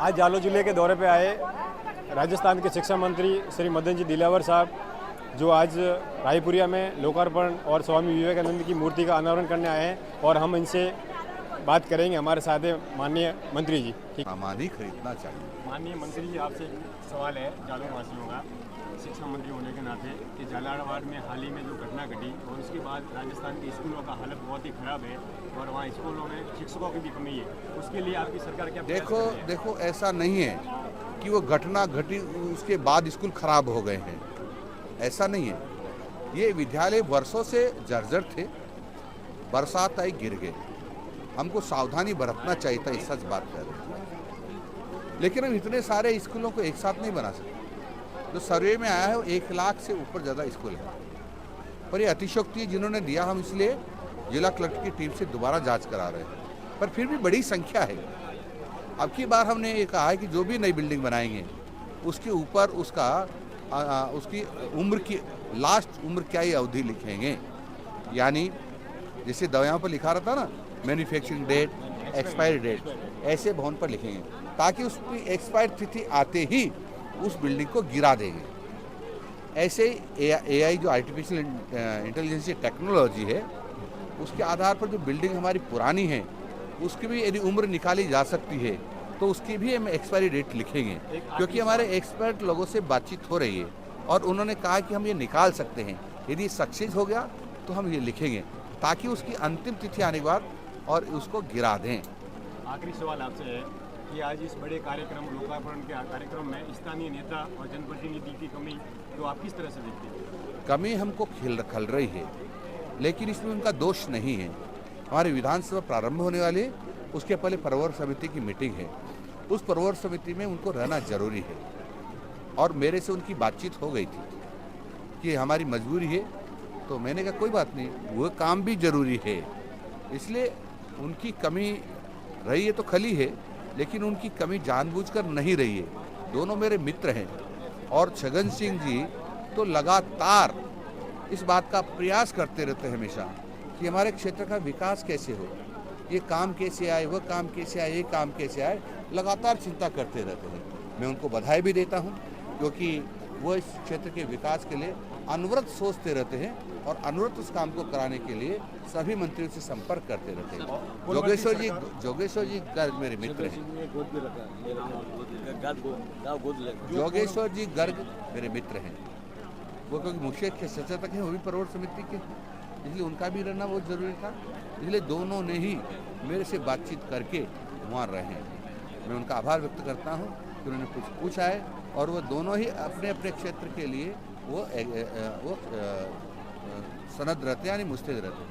आज जालौर जिले के दौरे पे आए राजस्थान के शिक्षा मंत्री श्री मदन जी दिलावर साहब, जो आज रायपुरिया में लोकार्पण और स्वामी विवेकानंद की मूर्ति का अनावरण करने आए हैं और हम इनसे बात करेंगे। हमारे साथ है माननीय मंत्री जी। सामान ही खरीदना चाहिए। माननीय मंत्री जी, आपसे एक सवाल है जालौर वासियों का, शिक्षा मंत्री होने के नाते, कि झालावाड़ में हाल ही में जो घटना घटी और उसके बाद राजस्थान के स्कूलों का हालत बहुत ही खराब है और वहाँ स्कूलों में शिक्षकों की भी कमी है, उसके लिए आपकी सरकार क्या देखो ऐसा नहीं है कि वो घटना घटी उसके बाद स्कूल खराब हो गए हैं, ऐसा नहीं है। ये विद्यालय वर्षों से जर्जर थे, बरसात आई गिर गए। हमको सावधानी बरतना चाहिए था, इस सच बात कर रहे हैं। लेकिन हम इतने सारे स्कूलों को एक साथ नहीं बना सकते। जो सर्वे में आया है वो 1 लाख से ऊपर ज़्यादा स्कूल है, पर ये अतिशयोक्ति जिन्होंने दिया, हम इसलिए जिला कलेक्टर की टीम से दोबारा जांच करा रहे हैं। पर फिर भी बड़ी संख्या है। अब की बार हमने ये कहा है कि जो भी नई बिल्डिंग बनाएंगे उसके ऊपर उसकी उम्र की लास्ट उम्र क्या ही अवधि लिखेंगे। यानी जैसे दवाओं पर लिखा रहता ना, मैन्युफैक्चरिंग डेट, एक्सपायरी डेट, ऐसे भवन पर लिखेंगे ताकि उसकी एक्सपायर तिथि आते ही उस बिल्डिंग को गिरा देंगे। ऐसे एआई जो आर्टिफिशियल इंटेलिजेंस टेक्नोलॉजी है, उसके आधार पर जो बिल्डिंग हमारी पुरानी है उसकी भी यदि उम्र निकाली जा सकती है तो उसकी भी हम एक्सपायरी डेट लिखेंगे। क्योंकि हमारे एक्सपर्ट लोगों से बातचीत हो रही है और उन्होंने कहा कि हम ये निकाल सकते हैं, यदि सक्सेस हो गया तो हम ये लिखेंगे ताकि उसकी अंतिम तिथि आने के बाद और उसको गिरा दें। आखिरी सवाल आपसे है कि आज इस बड़े कार्यक्रम, लोकार्पण के कार्यक्रम में स्थानीय नेता और जनप्रतिनिधि की कमी तो आप किस तरह से देखते हैं? कमी हमको खल रही है, लेकिन इसमें उनका दोष नहीं है। हमारी विधानसभा प्रारंभ होने वाली है, उसके पहले प्रवर समिति की मीटिंग है। उस प्रवर समिति में उनको रहना जरूरी है और मेरे से उनकी बातचीत हो गई थी कि हमारी मजबूरी है, तो मैंने कहा कोई बात नहीं, वो काम भी जरूरी है। इसलिए उनकी कमी रही है तो खली है, लेकिन उनकी कमी जानबूझकर नहीं रही है। दोनों मेरे मित्र हैं और छगन सिंह जी तो लगातार इस बात का प्रयास करते रहते हैं हमेशा कि हमारे क्षेत्र का विकास कैसे हो, ये काम कैसे आए, वह काम कैसे आए, ये काम कैसे आए, लगातार चिंता करते रहते हैं। मैं उनको बधाई भी देता हूँ क्योंकि वो इस क्षेत्र के विकास के लिए अनवरत सोचते रहते हैं और अनवरत उस काम को कराने के लिए सभी मंत्रियों से संपर्क करते रहते हैं। जोगेश्वर जी गर्ग मेरे मित्र हैं। जोगेश्वर जी गर्ग मेरे मित्र हैं। वो क्योंकि मुख्य सचेतक हैं, वो भी प्रवर समिति के, इसलिए उनका भी रहना बहुत जरूरी था। इसलिए दोनों ने ही मेरे से बातचीत करके वहाँ रहे। मैं उनका आभार व्यक्त करता हूँ कि उन्होंने कुछ पूछा है और वो दोनों ही अपने अपने क्षेत्र के लिए वो सनद रहते हैं, यानी मुस्तैद रहते हैं।